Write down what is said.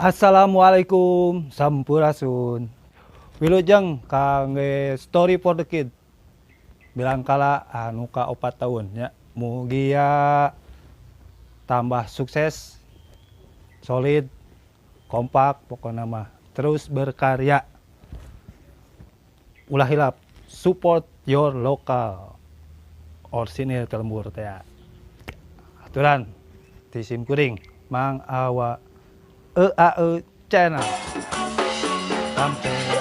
Assalamualaikum, sampurasun. Wilujeng kangge story for the kid. Bilang kala anu ka 4 tahun ya. Mugia tambah sukses, solid, kompak pokoknya mah. Terus berkarya. Ulah hilap, support your local. Orsinil telembur teh. Aturan di sim kuring Mang Awa EAE channel. Sampai